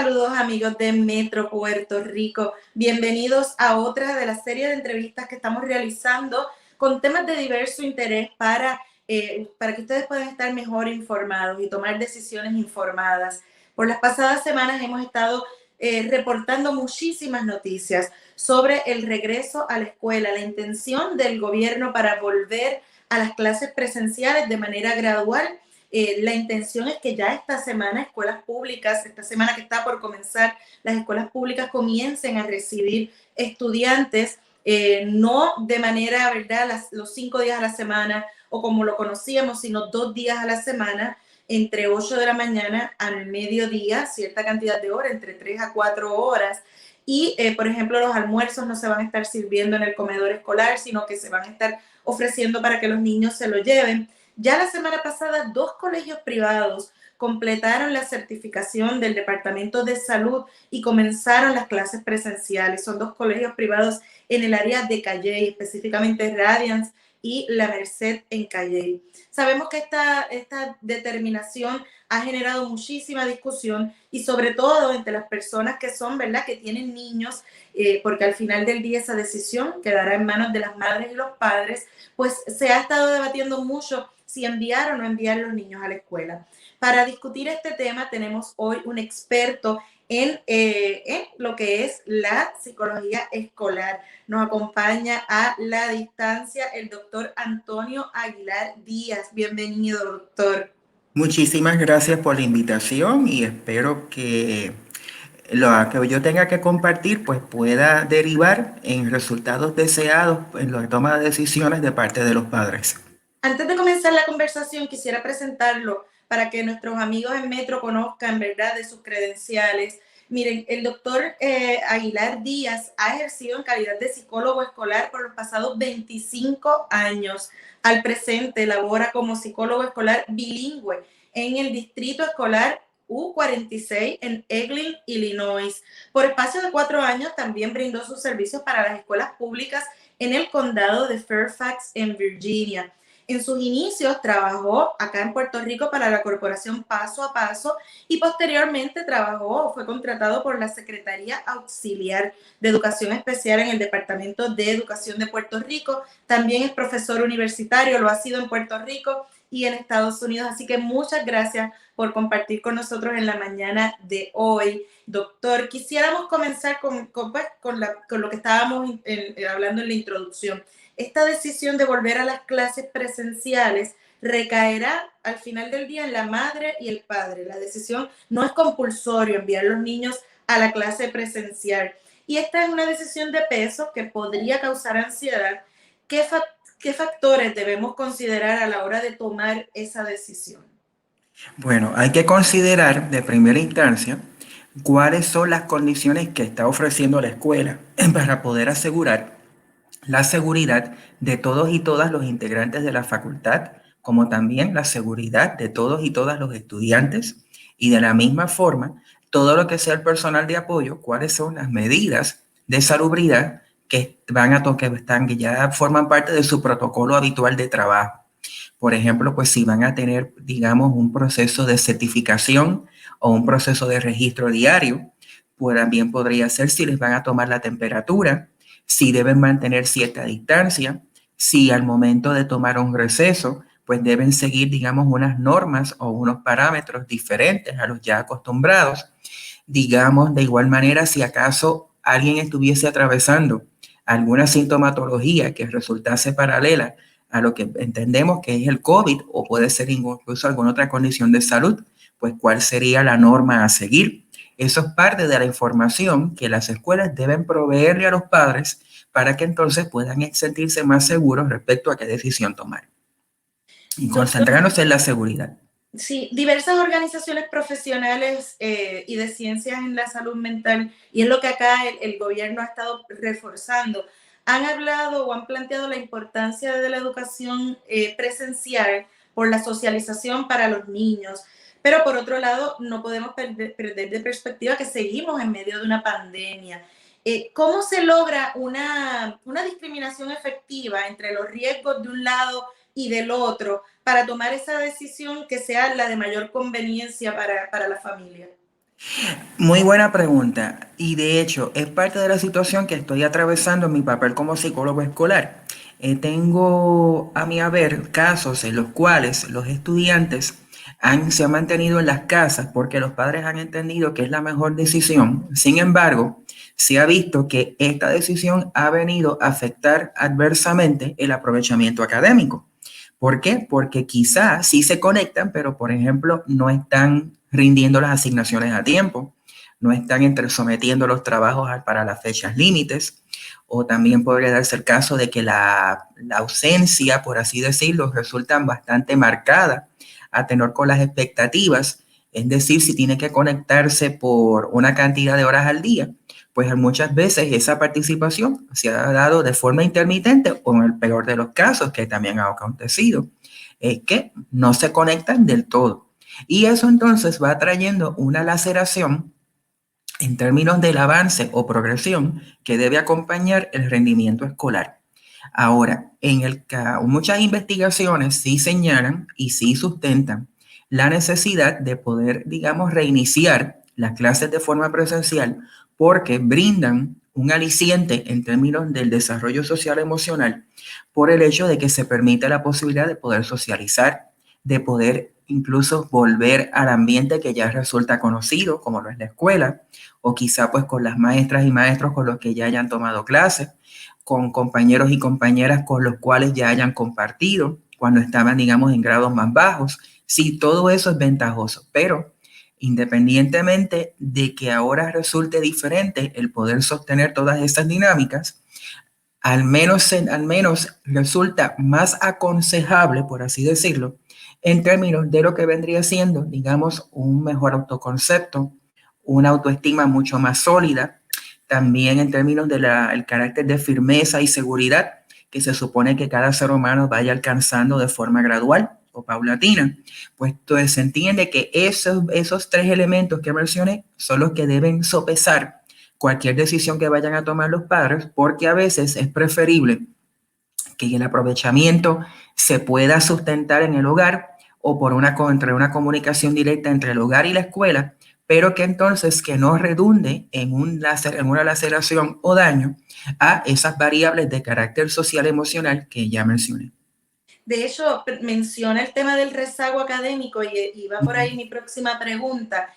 Saludos amigos de Metro Puerto Rico. Bienvenidos a otra de las series de entrevistas que estamos realizando con temas de diverso interés para que ustedes puedan estar mejor informados y tomar decisiones informadas. Por las pasadas semanas hemos estado reportando muchísimas noticias sobre el regreso a la escuela, la intención del gobierno para volver a las clases presenciales de manera gradual. La intención es que ya esta semana escuelas públicas, esta semana que está por comenzar, las escuelas públicas comiencen a recibir estudiantes, no de manera, ¿verdad?, los 5 días a la semana o como lo conocíamos, sino 2 días a la semana, entre 8 de la mañana al mediodía, cierta cantidad de horas, entre 3 a 4 horas. Y, por ejemplo, los almuerzos no se van a estar sirviendo en el comedor escolar, sino que se van a estar ofreciendo para que los niños se lo lleven. Ya la semana pasada, 2 colegios privados completaron la certificación del Departamento de Salud y comenzaron las clases presenciales. Son 2 colegios privados en el área de Calley, específicamente Radiance y La Merced en Calley. Sabemos que esta determinación ha generado muchísima discusión y sobre todo entre las personas que son, ¿verdad?, que tienen niños, porque al final del día esa decisión quedará en manos de las madres y los padres, pues se ha estado debatiendo mucho si enviar o no enviar los niños a la escuela. Para discutir este tema tenemos hoy un experto en lo que es la psicología escolar. Nos acompaña a la distancia el doctor Antonio Aguilar Díaz. Bienvenido, doctor. Muchísimas gracias por la invitación y espero que lo que yo tenga que compartir pues pueda derivar en resultados deseados en la toma de decisiones de parte de los padres. Antes de comenzar la conversación, quisiera presentarlo para que nuestros amigos en Metro conozcan, ¿verdad?, de sus credenciales. Miren, el doctor Aguilar Díaz ha ejercido en calidad de psicólogo escolar por los pasados 25 años. Al presente labora como psicólogo escolar bilingüe en el Distrito Escolar U46 en Eglin, Illinois. Por espacio de 4 años también brindó sus servicios para las escuelas públicas en el condado de Fairfax, en Virginia. En sus inicios trabajó acá en Puerto Rico para la corporación Paso a Paso y posteriormente trabajó o fue contratado por la Secretaría Auxiliar de Educación Especial en el Departamento de Educación de Puerto Rico. También es profesor universitario, lo ha sido en Puerto Rico y en Estados Unidos. Así que muchas gracias por compartir con nosotros en la mañana de hoy. Doctor, quisiéramos comenzar con lo que estábamos hablando en la introducción. Esta decisión de volver a las clases presenciales recaerá al final del día en la madre y el padre. La decisión no es compulsorio enviar a los niños a la clase presencial. Y esta es una decisión de peso que podría causar ansiedad. ¿Qué factores debemos considerar a la hora de tomar esa decisión? Bueno, hay que considerar de primera instancia cuáles son las condiciones que está ofreciendo la escuela para poder asegurar la seguridad de todos y todas los integrantes de la facultad, como también la seguridad de todos y todas los estudiantes y de la misma forma todo lo que sea el personal de apoyo, cuáles son las medidas de salubridad que que ya forman parte de su protocolo habitual de trabajo. Por ejemplo, pues si van a tener, digamos, un proceso de certificación o un proceso de registro diario, pues también podría ser si les van a tomar la temperatura, si deben mantener cierta distancia, si al momento de tomar un receso, pues deben seguir, digamos, unas normas o unos parámetros diferentes a los ya acostumbrados. Digamos, de igual manera, si acaso alguien estuviese atravesando alguna sintomatología que resultase paralela a lo que entendemos que es el COVID o puede ser incluso alguna otra condición de salud, pues cuál sería la norma a seguir. Eso es parte de la información que las escuelas deben proveerle a los padres para que entonces puedan sentirse más seguros respecto a qué decisión tomar y Doctor, concentrarnos en la seguridad. sí, diversas organizaciones profesionales y de ciencias en la salud mental, y es lo que acá el gobierno ha estado reforzando, han hablado o han planteado la importancia de la educación presencial por la socialización para los niños. Pero por otro lado, no podemos perder de perspectiva que seguimos en medio de una pandemia. ¿Cómo se logra una discriminación efectiva entre los riesgos de un lado y del otro para tomar esa decisión que sea la de mayor conveniencia para la familia? Muy buena pregunta. Y de hecho, es parte de la situación que estoy atravesando en mi papel como psicólogo escolar. Tengo a mi haber casos en los cuales los estudiantes se han mantenido en las casas porque los padres han entendido que es la mejor decisión. Sin embargo, se ha visto que esta decisión ha venido a afectar adversamente el aprovechamiento académico. ¿Por qué? Porque quizás sí se conectan, pero por ejemplo no están rindiendo las asignaciones a tiempo, no están sometiendo los trabajos para las fechas límites, o también podría darse el caso de que la ausencia, por así decirlo, resulta bastante marcada a tenor con las expectativas, es decir, si tiene que conectarse por una cantidad de horas al día, pues muchas veces esa participación se ha dado de forma intermitente o en el peor de los casos, que también ha acontecido, es que no se conectan del todo. Y eso entonces va trayendo una laceración en términos del avance o progresión que debe acompañar el rendimiento escolar. Ahora, muchas investigaciones sí señalan y sí sustentan la necesidad de poder, digamos, reiniciar las clases de forma presencial porque brindan un aliciente en términos del desarrollo social emocional por el hecho de que se permite la posibilidad de poder socializar, de poder incluso volver al ambiente que ya resulta conocido, como lo es la escuela, o quizá pues con las maestras y maestros con los que ya hayan tomado clases, con compañeros y compañeras con los cuales ya hayan compartido cuando estaban, digamos, en grados más bajos. Sí, todo eso es ventajoso, pero independientemente de que ahora resulte diferente el poder sostener todas esas dinámicas, al menos resulta más aconsejable, por así decirlo, en términos de lo que vendría siendo, digamos, un mejor autoconcepto, una autoestima mucho más sólida, también en términos del carácter de firmeza y seguridad que se supone que cada ser humano vaya alcanzando de forma gradual o paulatina. Pues entonces se entiende que esos tres elementos que mencioné son los que deben sopesar cualquier decisión que vayan a tomar los padres, porque a veces es preferible que el aprovechamiento se pueda sustentar en el hogar o entre una comunicación directa entre el hogar y la escuela, pero que entonces que no redunde en una laceración o daño a esas variables de carácter social emocional que ya mencioné. De hecho, menciona el tema del rezago académico y va por ahí mi próxima pregunta.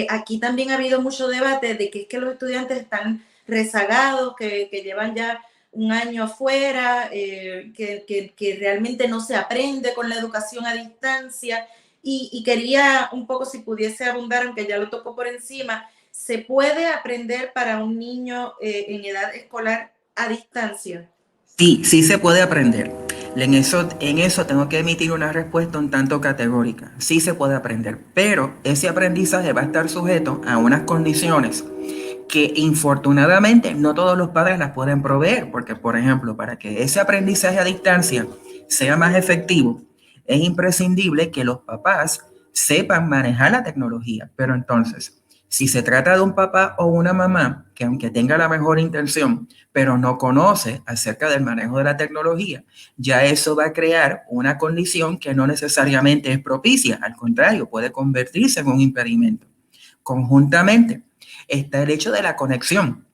Aquí también ha habido mucho debate de que es que los estudiantes están rezagados, que llevan ya un año afuera, que realmente no se aprende con la educación a distancia. Y quería un poco, si pudiese abundar, aunque ya lo tocó por encima, ¿se puede aprender para un niño en edad escolar a distancia? Sí, sí se puede aprender. En eso tengo que emitir una respuesta un tanto categórica. Sí se puede aprender, pero ese aprendizaje va a estar sujeto a unas condiciones que infortunadamente no todos los padres las pueden proveer, porque por ejemplo, para que ese aprendizaje a distancia sea más efectivo, es imprescindible que los papás sepan manejar la tecnología. Pero entonces, si se trata de un papá o una mamá que aunque tenga la mejor intención, pero no conoce acerca del manejo de la tecnología, ya eso va a crear una condición que no necesariamente es propicia, al contrario, puede convertirse en un impedimento. Conjuntamente, está el hecho de la conexión.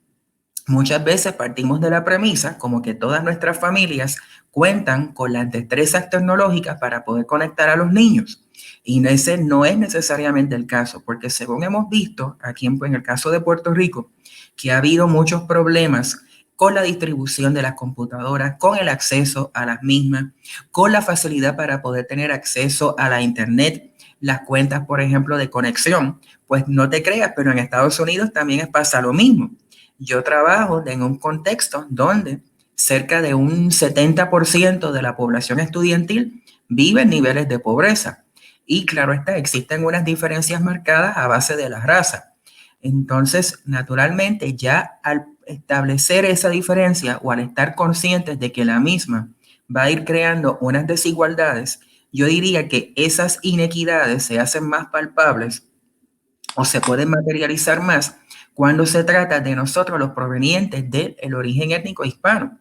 Muchas veces partimos de la premisa como que todas nuestras familias cuentan con las destrezas tecnológicas para poder conectar a los niños. Y ese no es necesariamente el caso, porque según hemos visto aquí en el caso de Puerto Rico, que ha habido muchos problemas con la distribución de las computadoras, con el acceso a las mismas, con la facilidad para poder tener acceso a la internet, las cuentas, por ejemplo, de conexión. Pues no te creas, pero en Estados Unidos también pasa lo mismo. Yo trabajo en un contexto donde cerca de un 70% de la población estudiantil vive en niveles de pobreza. Y claro está, existen unas diferencias marcadas a base de la raza. Entonces, naturalmente, ya al establecer esa diferencia o al estar conscientes de que la misma va a ir creando unas desigualdades, yo diría que esas inequidades se hacen más palpables o se pueden materializar más cuando se trata de nosotros los provenientes del origen étnico hispano.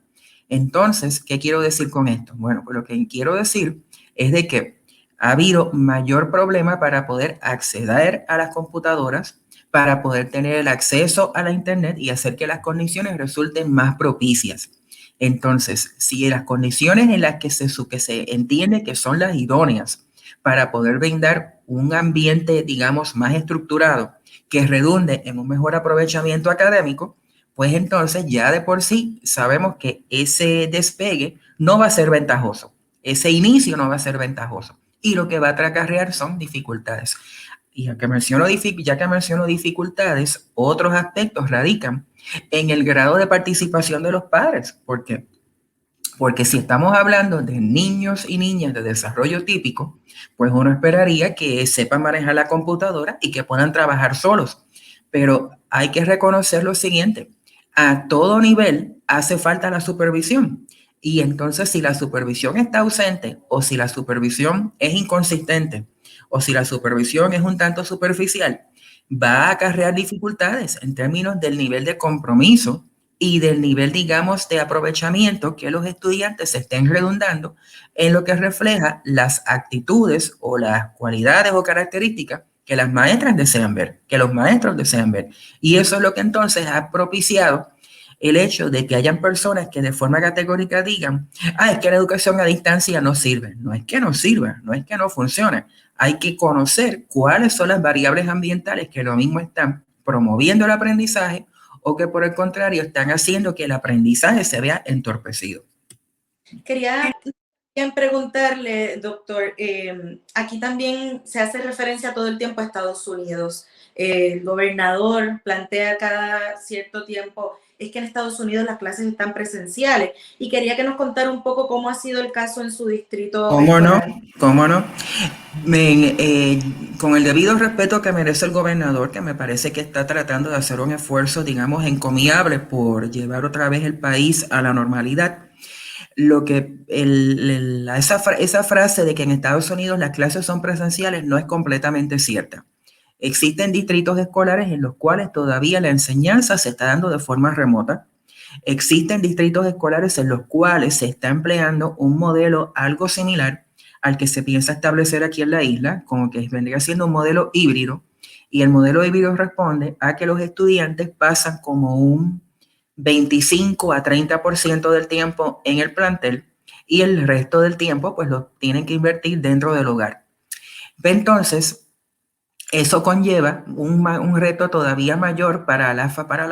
Entonces, ¿qué quiero decir con esto? Bueno, pues lo que quiero decir es de que ha habido mayor problema para poder acceder a las computadoras para poder tener el acceso a la Internet y hacer que las condiciones resulten más propicias. Entonces, si las condiciones en las que se entiende que son las idóneas para poder brindar un ambiente, digamos, más estructurado, que redunde en un mejor aprovechamiento académico, pues entonces ya de por sí sabemos que ese despegue no va a ser ventajoso, ese inicio no va a ser ventajoso y lo que va a acarrear son dificultades. Y ya que menciono dificultades, otros aspectos radican en el grado de participación de los padres. ¿Por qué? Porque si estamos hablando de niños y niñas de desarrollo típico, pues uno esperaría que sepan manejar la computadora y que puedan trabajar solos. Pero hay que reconocer lo siguiente, a todo nivel hace falta la supervisión. Y entonces si la supervisión está ausente o si la supervisión es inconsistente o si la supervisión es un tanto superficial, va a acarrear dificultades en términos del nivel de compromiso y del nivel, digamos, de aprovechamiento que los estudiantes estén redundando en lo que refleja las actitudes o las cualidades o características que las maestras desean ver, que los maestros desean ver. Y eso es lo que entonces ha propiciado el hecho de que hayan personas que de forma categórica digan, es que la educación a distancia no sirve. No es que no sirva, no es que no funcione. Hay que conocer cuáles son las variables ambientales que lo mismo están promoviendo el aprendizaje o que por el contrario están haciendo que el aprendizaje se vea entorpecido. Quería preguntarle, doctor, aquí también se hace referencia todo el tiempo a Estados Unidos. El gobernador plantea cada cierto tiempo, es que en Estados Unidos las clases están presenciales, y quería que nos contara un poco cómo ha sido el caso en su distrito. ¿Cómo escolar. No? ¿Cómo no? Con el debido respeto que merece el gobernador, que me parece que está tratando de hacer un esfuerzo, digamos, encomiable por llevar otra vez el país a la normalidad. Lo que esa frase de que en Estados Unidos las clases son presenciales no es completamente cierta. Existen distritos escolares en los cuales todavía la enseñanza se está dando de forma remota. Existen distritos escolares en los cuales se está empleando un modelo algo similar al que se piensa establecer aquí en la isla, como que vendría siendo un modelo híbrido, y el modelo híbrido responde a que los estudiantes pasan como un 25 a 30% del tiempo en el plantel y el resto del tiempo pues lo tienen que invertir dentro del hogar. Entonces, eso conlleva un reto todavía mayor para la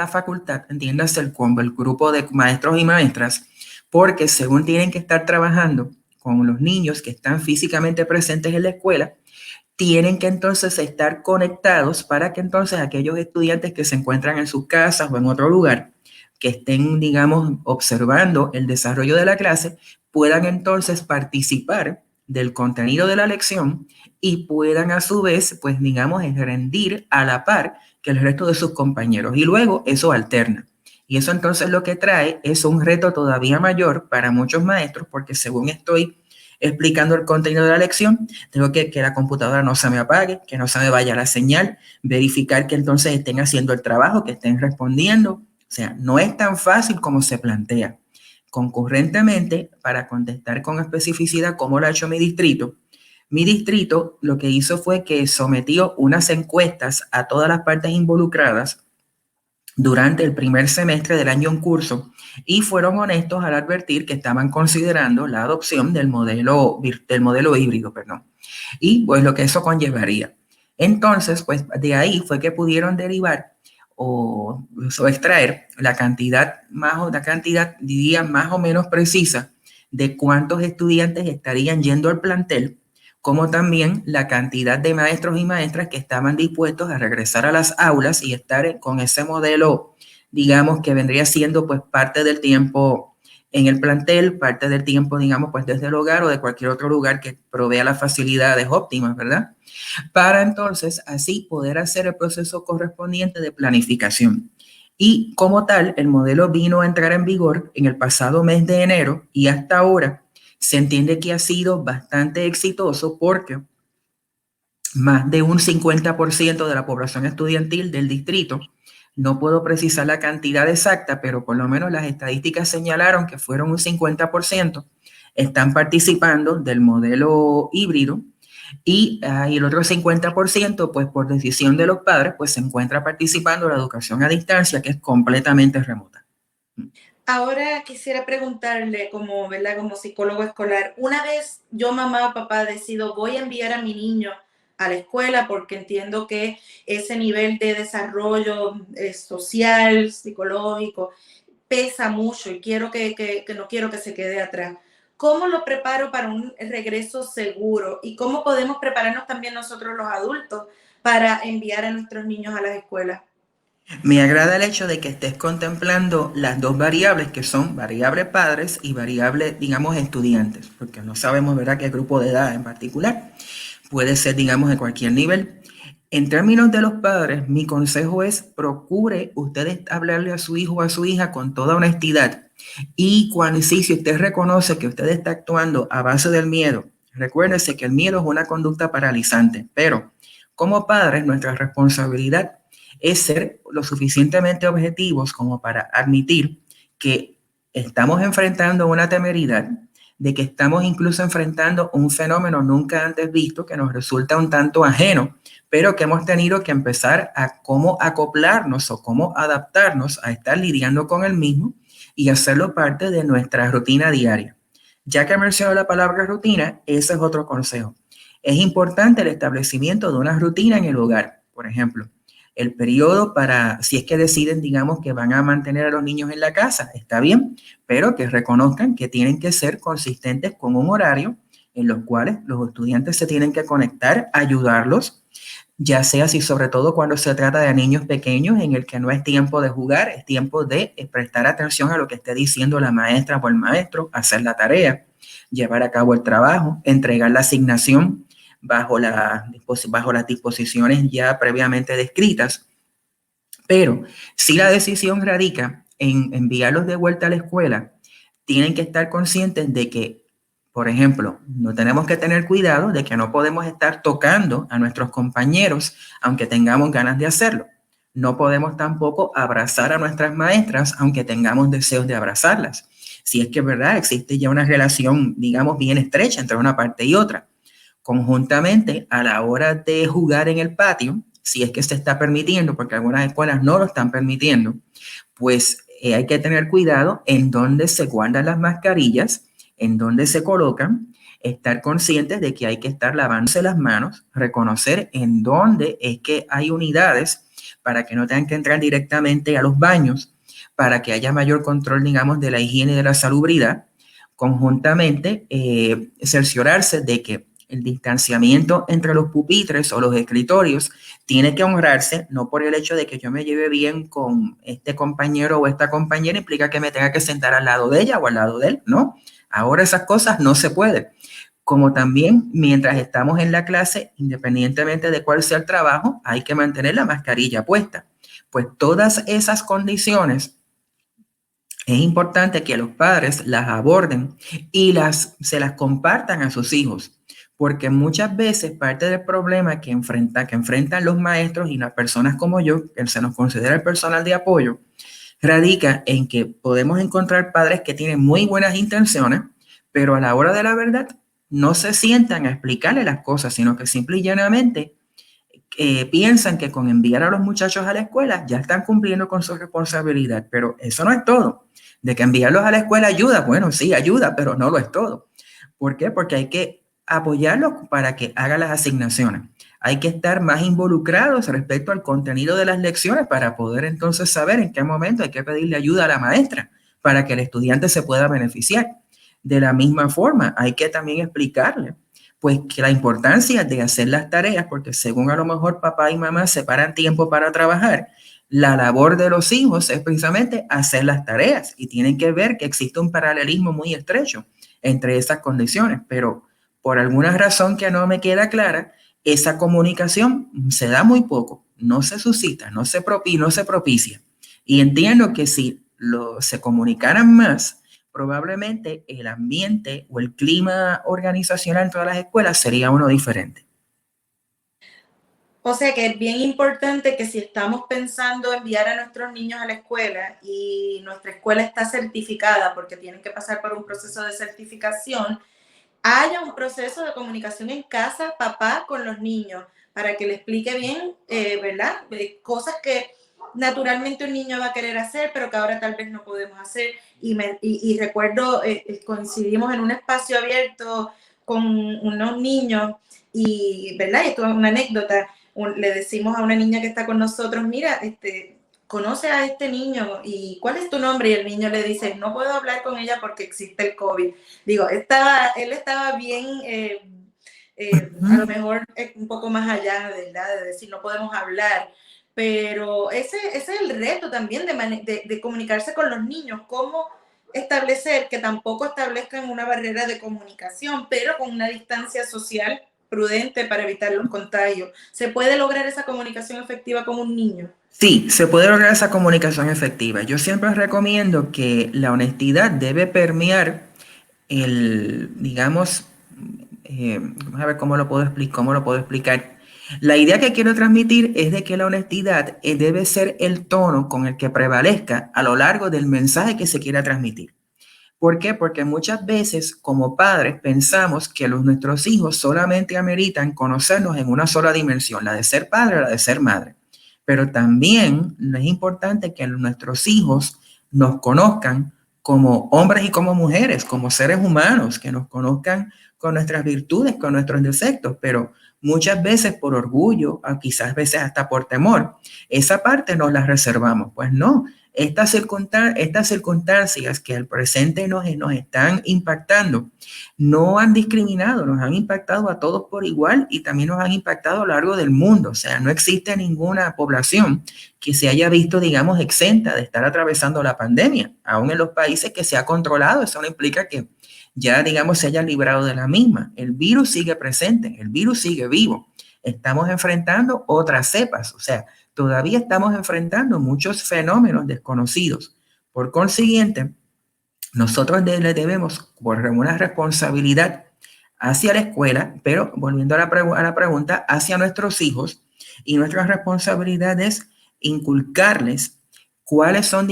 facultad, entiéndase el grupo de maestros y maestras, porque según tienen que estar trabajando con los niños que están físicamente presentes en la escuela, tienen que entonces estar conectados para que entonces aquellos estudiantes que se encuentran en sus casas o en otro lugar, que estén, digamos, observando el desarrollo de la clase, puedan entonces participar del contenido de la lección y puedan a su vez, pues digamos, rendir a la par que el resto de sus compañeros. Y luego eso alterna. Y eso entonces lo que trae es un reto todavía mayor para muchos maestros, porque según estoy explicando el contenido de la lección, tengo que la computadora no se me apague, que no se me vaya la señal, verificar que entonces estén haciendo el trabajo, que estén respondiendo. O sea, no es tan fácil como se plantea. Concurrentemente, para contestar con especificidad cómo lo ha hecho mi distrito lo que hizo fue que sometió unas encuestas a todas las partes involucradas durante el primer semestre del año en curso y fueron honestos al advertir que estaban considerando la adopción del modelo híbrido, y pues lo que eso conllevaría. Entonces, pues de ahí fue que pudieron derivar o extraer la cantidad, diría, más o menos precisa de cuántos estudiantes estarían yendo al plantel, como también la cantidad de maestros y maestras que estaban dispuestos a regresar a las aulas y estar con ese modelo, digamos, que vendría siendo pues parte del tiempo en el plantel, parte del tiempo, digamos, pues desde el hogar o de cualquier otro lugar que provea las facilidades óptimas, ¿verdad? Para entonces así poder hacer el proceso correspondiente de planificación. Y como tal, el modelo vino a entrar en vigor en el pasado mes de enero y hasta ahora se entiende que ha sido bastante exitoso porque más de un 50% de la población estudiantil del distrito, no puedo precisar la cantidad exacta, pero por lo menos las estadísticas señalaron que fueron un 50%, están participando del modelo híbrido Y el otro 50%, pues por decisión de los padres, pues se encuentra participando en la educación a distancia, que es completamente remota. Ahora quisiera preguntarle, como, ¿verdad? Como psicólogo escolar, una vez yo, mamá o papá, decido voy a enviar a mi niño a la escuela porque entiendo que ese nivel de desarrollo social, psicológico, pesa mucho y quiero que no quiero que se quede atrás. ¿Cómo lo preparo para un regreso seguro? ¿Y cómo podemos prepararnos también nosotros los adultos para enviar a nuestros niños a las escuelas? Me agrada el hecho de que estés contemplando las dos variables que son variable padres y variable, digamos, estudiantes, porque no sabemos, ¿verdad?, qué grupo de edad en particular. Puede ser, digamos, de cualquier nivel. En términos de los padres, mi consejo es procure ustedes hablarle a su hijo o a su hija con toda honestidad. Y cuando sí, si usted reconoce que usted está actuando a base del miedo, recuérdese que el miedo es una conducta paralizante, pero como padres, nuestra responsabilidad es ser lo suficientemente objetivos como para admitir que estamos enfrentando una temeridad, de que estamos incluso enfrentando un fenómeno nunca antes visto que nos resulta un tanto ajeno, pero que hemos tenido que empezar a cómo acoplarnos o cómo adaptarnos a estar lidiando con el mismo y hacerlo parte de nuestra rutina diaria. Ya que menciono la palabra rutina, ese es otro consejo. Es importante el establecimiento de una rutina en el hogar. Por ejemplo, el periodo para, si es que deciden, digamos, que van a mantener a los niños en la casa, está bien, pero que reconozcan que tienen que ser consistentes con un horario en los cuales los estudiantes se tienen que conectar, ayudarlos, ya sea si sobre todo cuando se trata de niños pequeños en el que no es tiempo de jugar, es tiempo de prestar atención a lo que esté diciendo la maestra o el maestro, hacer la tarea, llevar a cabo el trabajo, entregar la asignación bajo las disposiciones ya previamente descritas. Pero si la decisión radica en enviarlos de vuelta a la escuela, tienen que estar conscientes de que, por ejemplo, no tenemos que tener cuidado de que no podemos estar tocando a nuestros compañeros aunque tengamos ganas de hacerlo. No podemos tampoco abrazar a nuestras maestras aunque tengamos deseos de abrazarlas. Si es que, ¿verdad?, existe ya una relación, digamos, bien estrecha entre una parte y otra. Conjuntamente, a la hora de jugar en el patio, si es que se está permitiendo, porque algunas escuelas no lo están permitiendo, pues hay que tener cuidado en dónde se guardan las mascarillas, en dónde se colocan, estar conscientes de que hay que estar lavándose las manos, reconocer en dónde es que hay unidades para que no tengan que entrar directamente a los baños, para que haya mayor control, digamos, de la higiene y de la salubridad. Conjuntamente, cerciorarse de que el distanciamiento entre los pupitres o los escritorios tiene que honrarse, no por el hecho de que yo me lleve bien con este compañero o esta compañera implica que me tenga que sentar al lado de ella o al lado de él, ¿no? Ahora esas cosas no se pueden. Como también mientras estamos en la clase, independientemente de cuál sea el trabajo, hay que mantener la mascarilla puesta. Pues todas esas condiciones es importante que los padres las aborden y se las compartan a sus hijos, porque muchas veces parte del problema que enfrentan los maestros y las personas como yo, que se nos considera el personal de apoyo, radica en que podemos encontrar padres que tienen muy buenas intenciones, pero a la hora de la verdad no se sientan a explicarle las cosas, sino que simple y llanamente piensan que con enviar a los muchachos a la escuela ya están cumpliendo con su responsabilidad, pero eso no es todo. De que enviarlos a la escuela ayuda, bueno, sí, ayuda, pero no lo es todo. ¿Por qué? Porque hay que apoyarlos para que haga las asignaciones. Hay que estar más involucrados respecto al contenido de las lecciones para poder entonces saber en qué momento hay que pedirle ayuda a la maestra para que el estudiante se pueda beneficiar. De la misma forma, hay que también explicarle pues que la importancia de hacer las tareas, porque según a lo mejor papá y mamá separan tiempo para trabajar, la labor de los hijos es precisamente hacer las tareas y tienen que ver que existe un paralelismo muy estrecho entre esas condiciones, pero por alguna razón que no me queda clara, esa comunicación se da muy poco, no se suscita, no se propicia. Y entiendo que si se comunicaran más, probablemente el ambiente o el clima organizacional en todas las escuelas sería uno diferente. O sea que es bien importante que si estamos pensando enviar a nuestros niños a la escuela y nuestra escuela está certificada porque tienen que pasar por un proceso de certificación, haya un proceso de comunicación en casa, papá con los niños, para que le explique bien, ¿verdad? Cosas que naturalmente un niño va a querer hacer, pero que ahora tal vez no podemos hacer. Y recuerdo, coincidimos en un espacio abierto con unos niños y, ¿verdad? Y esto es una anécdota. Le decimos a una niña que está con nosotros, mira, conoce a este niño y ¿cuál es tu nombre? Y el niño le dice, no puedo hablar con ella porque existe el COVID. Digo, él estaba bien, a lo mejor un poco más allá, ¿verdad? De decir, no podemos hablar, pero ese es el reto también de comunicarse con los niños, cómo establecer que tampoco establezcan una barrera de comunicación, pero con una distancia social prudente para evitar los contagios. ¿Se puede lograr esa comunicación efectiva con un niño? Sí, se puede lograr esa comunicación efectiva. Yo siempre recomiendo que la honestidad debe permear digamos, vamos a ver cómo lo puedo explicar. La idea que quiero transmitir es de que la honestidad debe ser el tono con el que prevalezca a lo largo del mensaje que se quiera transmitir. ¿Por qué? Porque muchas veces como padres pensamos que nuestros hijos solamente ameritan conocernos en una sola dimensión, la de ser padre o la de ser madre. Pero también es importante que nuestros hijos nos conozcan como hombres y como mujeres, como seres humanos, que nos conozcan con nuestras virtudes, con nuestros defectos, pero muchas veces por orgullo, o quizás veces hasta por temor, esa parte nos la reservamos. Pues no, estas circunstancias que al presente nos están impactando no han discriminado, nos han impactado a todos por igual y también nos han impactado a lo largo del mundo. O sea, no existe ninguna población que se haya visto, digamos, exenta de estar atravesando la pandemia. Aún en los países que se ha controlado, eso no implica que ya, digamos, se hayan librado de la misma. El virus sigue presente, el virus sigue vivo. Estamos enfrentando otras cepas, o sea, todavía estamos enfrentando muchos fenómenos desconocidos. Por consiguiente, nosotros le debemos por una responsabilidad hacia la escuela, pero volviendo a la pregunta, hacia nuestros hijos, y nuestra responsabilidad es inculcarles cuáles son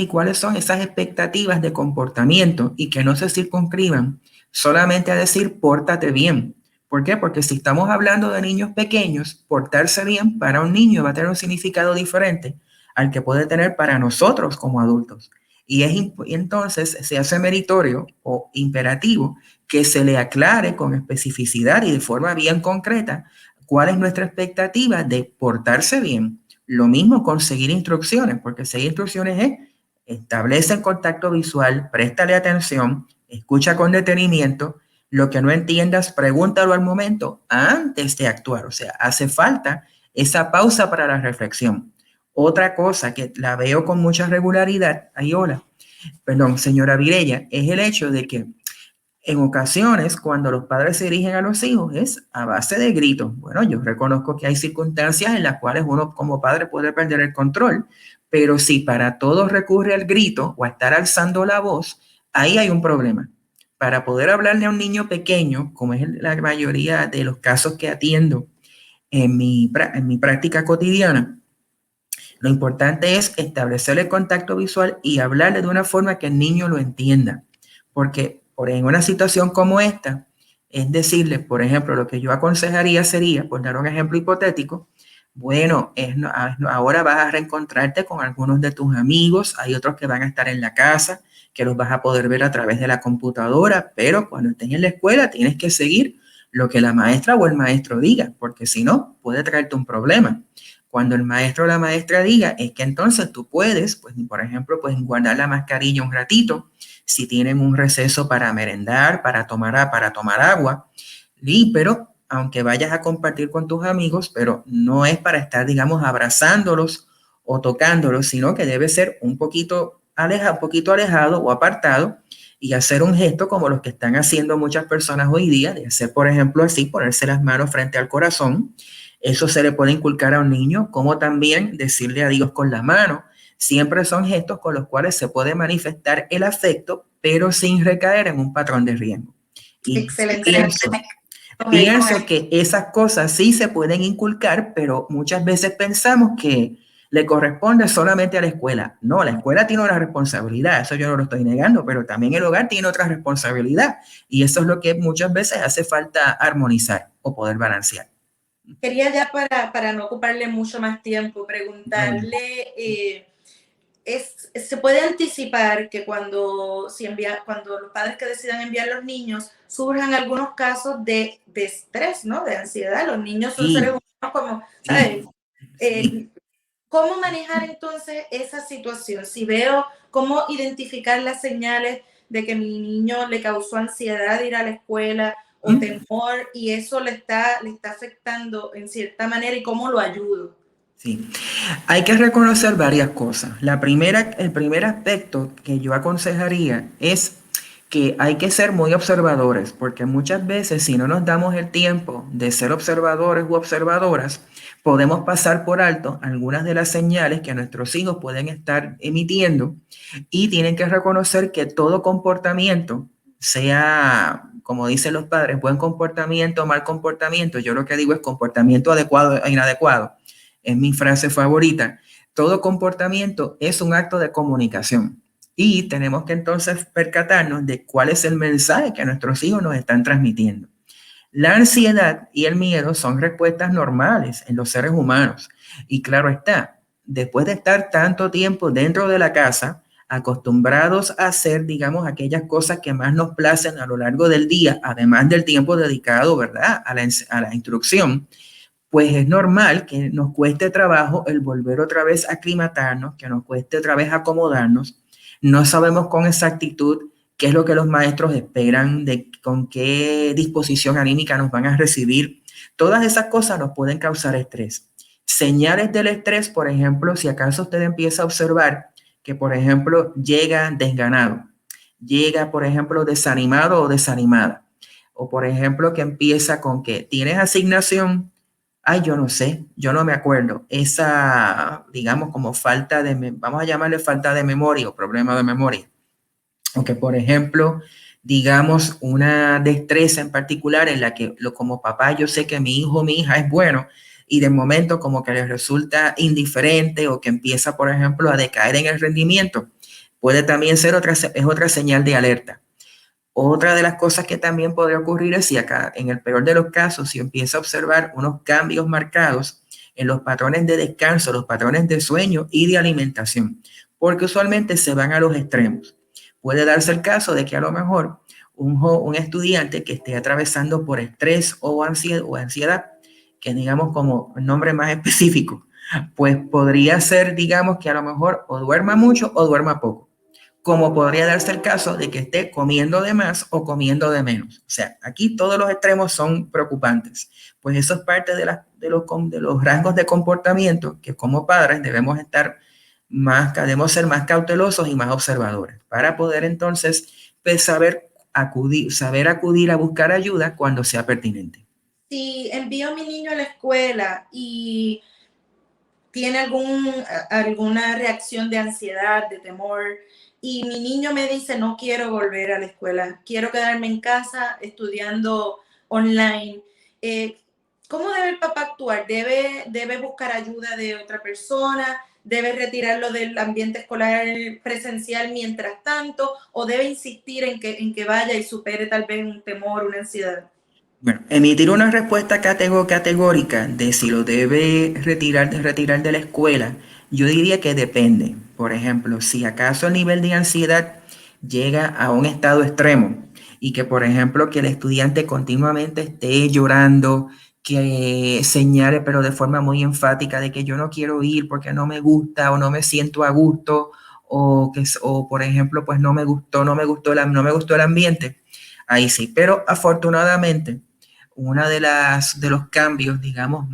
esas expectativas de comportamiento y que no se circunscriban solamente a decir pórtate bien. ¿Por qué? Porque si estamos hablando de niños pequeños, portarse bien para un niño va a tener un significado diferente al que puede tener para nosotros como adultos. Y entonces se hace meritorio o imperativo que se le aclare con especificidad y de forma bien concreta cuál es nuestra expectativa de portarse bien. Lo mismo con seguir instrucciones, porque seguir instrucciones es establece el contacto visual, préstale atención, escucha con detenimiento, lo que no entiendas, pregúntalo al momento antes de actuar. O sea, hace falta esa pausa para la reflexión. Otra cosa que la veo con mucha regularidad, señora Virella, es el hecho de que en ocasiones cuando los padres se dirigen a los hijos es a base de gritos. Bueno, yo reconozco que hay circunstancias en las cuales uno como padre puede perder el control, pero si para todo recurre al grito o a estar alzando la voz, ahí hay un problema. Para poder hablarle a un niño pequeño, como es la mayoría de los casos que atiendo en mi práctica cotidiana, lo importante es establecer el contacto visual y hablarle de una forma que el niño lo entienda. Porque en una situación como esta, es decirle, por ejemplo, lo que yo aconsejaría sería, por dar un ejemplo hipotético, bueno, ahora vas a reencontrarte con algunos de tus amigos, hay otros que van a estar en la casa, que los vas a poder ver a través de la computadora, pero cuando estés en la escuela tienes que seguir lo que la maestra o el maestro diga, porque si no, puede traerte un problema. Cuando el maestro o la maestra diga, es que entonces tú puedes, pues, por ejemplo, pues guardar la mascarilla un ratito, si tienen un receso para merendar, para tomar agua, pero aunque vayas a compartir con tus amigos, pero no es para estar, digamos, abrazándolos o tocándolos, sino que debe ser un poquito alejado o apartado y hacer un gesto como los que están haciendo muchas personas hoy día, de hacer, por ejemplo, así, ponerse las manos frente al corazón. Eso se le puede inculcar a un niño, como también decirle adiós con la mano. Siempre son gestos con los cuales se puede manifestar el afecto, pero sin recaer en un patrón de riesgo. Y Excelente. pienso que esas cosas sí se pueden inculcar, pero muchas veces pensamos que le corresponde solamente a la escuela. No, la escuela tiene una responsabilidad, eso yo no lo estoy negando, pero también el hogar tiene otra responsabilidad. Y eso es lo que muchas veces hace falta armonizar o poder balancear. Quería ya para no ocuparle mucho más tiempo, preguntarle, ¿se puede anticipar que cuando los padres que decidan enviar los niños surjan algunos casos de estrés, ¿no? De ansiedad? Los niños son seres Sí, humanos como, ¿sabes? sí, sí. ¿Cómo manejar entonces esa situación? Si veo cómo identificar las señales de que mi niño le causó ansiedad ir a la escuela o temor y eso le está afectando en cierta manera y cómo lo ayudo. Sí, hay que reconocer varias cosas. El primer aspecto que yo aconsejaría es que hay que ser muy observadores, porque muchas veces si no nos damos el tiempo de ser observadores u observadoras, podemos pasar por alto algunas de las señales que nuestros hijos pueden estar emitiendo y tienen que reconocer que todo comportamiento, sea, como dicen los padres, buen comportamiento, mal comportamiento, yo lo que digo es comportamiento adecuado e inadecuado, es mi frase favorita. Todo comportamiento es un acto de comunicación y tenemos que entonces percatarnos de cuál es el mensaje que nuestros hijos nos están transmitiendo. La ansiedad y el miedo son respuestas normales en los seres humanos y claro está, después de estar tanto tiempo dentro de la casa, acostumbrados a hacer, digamos, aquellas cosas que más nos placen a lo largo del día, además del tiempo dedicado, ¿verdad?, a la instrucción, pues es normal que nos cueste trabajo el volver otra vez a aclimatarnos, que nos cueste otra vez acomodarnos. No sabemos con exactitud qué es lo que los maestros esperan, de con qué disposición anímica nos van a recibir. Todas esas cosas nos pueden causar estrés. Señales del estrés, por ejemplo, si acaso usted empieza a observar que, por ejemplo, llega desganado, llega, por ejemplo, desanimado o desanimada, o por ejemplo, que empieza con que tienes asignación. Ay, yo no sé, yo no me acuerdo. Esa, digamos, como falta de, vamos a llamarle falta de memoria o problema de memoria. Aunque, por ejemplo, digamos, una destreza en particular en la que como papá yo sé que mi hijo o mi hija es bueno y de momento como que les resulta indiferente o que empieza, por ejemplo, a decaer en el rendimiento, puede también ser es otra señal de alerta. Otra de las cosas que también podría ocurrir es si acá, en el peor de los casos, si empieza a observar unos cambios marcados en los patrones de descanso, los patrones de sueño y de alimentación, porque usualmente se van a los extremos. Puede darse el caso de que a lo mejor un estudiante que esté atravesando por estrés o ansiedad, que digamos como nombre más específico, pues podría ser, digamos, que a lo mejor o duerma mucho o duerma poco, como podría darse el caso de que esté comiendo de más o comiendo de menos. O sea, aquí todos los extremos son preocupantes, pues eso es parte de los rasgos de comportamiento que como padres debemos ser más cautelosos y más observadores para poder entonces pues, saber acudir a buscar ayuda cuando sea pertinente. Si envío a mi niño a la escuela y tiene alguna reacción de ansiedad, de temor, y mi niño me dice, no quiero volver a la escuela, quiero quedarme en casa estudiando online. ¿Cómo debe el papá actuar? ¿Debe buscar ayuda de otra persona? ¿Debe retirarlo del ambiente escolar presencial mientras tanto? ¿O debe insistir en que vaya y supere tal vez un temor, una ansiedad? Bueno, emitir una respuesta categórica de si lo debe retirar de la escuela, yo diría que depende. Por ejemplo, si acaso el nivel de ansiedad llega a un estado extremo y que, por ejemplo, que el estudiante continuamente esté llorando, que señale, pero de forma muy enfática, de que yo no quiero ir porque no me gusta o no me siento a gusto, o por ejemplo, pues no me gustó el ambiente, ahí sí. Pero afortunadamente, una de los cambios, digamos,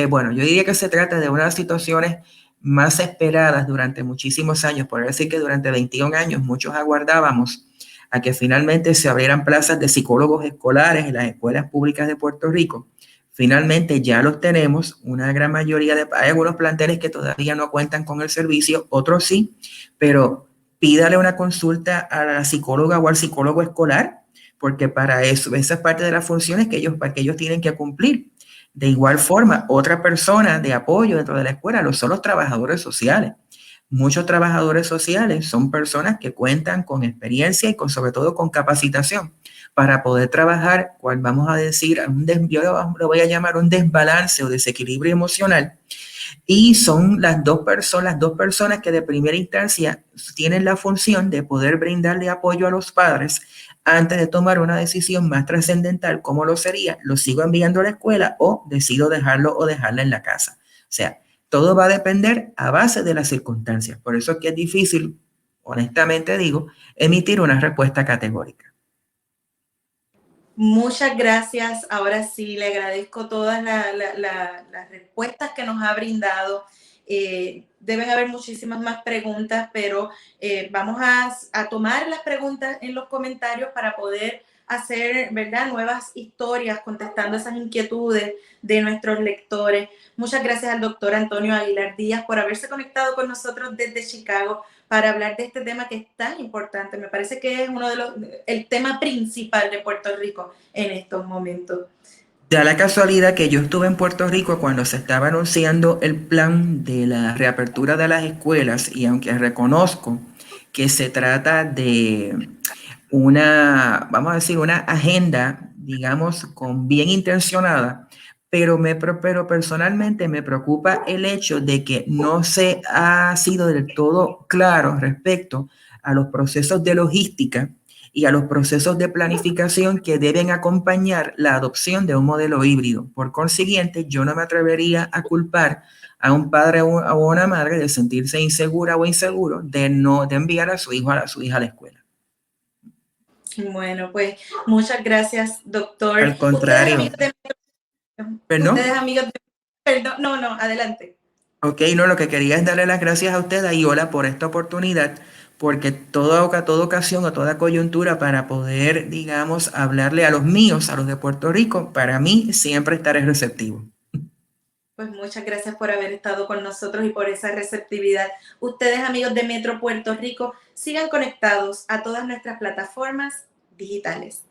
bueno, yo diría que se trata de unas situaciones más esperadas durante muchísimos años, por decir que durante 21 años muchos aguardábamos a que finalmente se abrieran plazas de psicólogos escolares en las escuelas públicas de Puerto Rico. Finalmente ya los tenemos, una gran mayoría hay algunos planteles que todavía no cuentan con el servicio, otros sí, pero pídale una consulta a la psicóloga o al psicólogo escolar porque para eso, esa es parte de las funciones que ellos tienen que cumplir. De igual forma, otra persona de apoyo dentro de la escuela lo son los trabajadores sociales. Muchos trabajadores sociales son personas que cuentan con experiencia y sobre todo con capacitación para poder trabajar, cual vamos a decir, yo lo voy a llamar un desbalance o desequilibrio emocional. Y son las dos personas que de primera instancia tienen la función de poder brindarle apoyo a los padres antes de tomar una decisión más trascendental, como lo sería, lo sigo enviando a la escuela o decido dejarlo o dejarla en la casa. O sea, todo va a depender a base de las circunstancias. Por eso es que es difícil, honestamente digo, emitir una respuesta categórica. Muchas gracias. Ahora sí, le agradezco todas las respuestas que nos ha brindado. Deben haber muchísimas más preguntas, pero vamos a tomar las preguntas en los comentarios para poder hacer, ¿verdad?, nuevas historias contestando esas inquietudes de nuestros lectores. Muchas gracias al doctor Antonio Aguilar Díaz por haberse conectado con nosotros desde Chicago para hablar de este tema que es tan importante. Me parece que es el tema principal de Puerto Rico en estos momentos. Da la casualidad que yo estuve en Puerto Rico cuando se estaba anunciando el plan de la reapertura de las escuelas y aunque reconozco que se trata de vamos a decir, una agenda, digamos, con bien intencionada, pero personalmente me preocupa el hecho de que no se ha sido del todo claro respecto a los procesos de logística y a los procesos de planificación que deben acompañar la adopción de un modelo híbrido. Por consiguiente, yo no me atrevería a culpar a un padre o a una madre de sentirse insegura o inseguro de enviar a su hijo a su hija a la escuela. Bueno, pues muchas gracias, doctor. Al contrario. Ustedes amigos de... Perdón, no, adelante. Ok, no, lo que quería es darle las gracias a usted, Ayola, por esta oportunidad, porque toda ocasión o toda coyuntura para poder, digamos, hablarle a los míos, a los de Puerto Rico, para mí siempre estaré receptivo. Pues muchas gracias por haber estado con nosotros y por esa receptividad. Ustedes, amigos de Metro Puerto Rico, sigan conectados a todas nuestras plataformas digitales.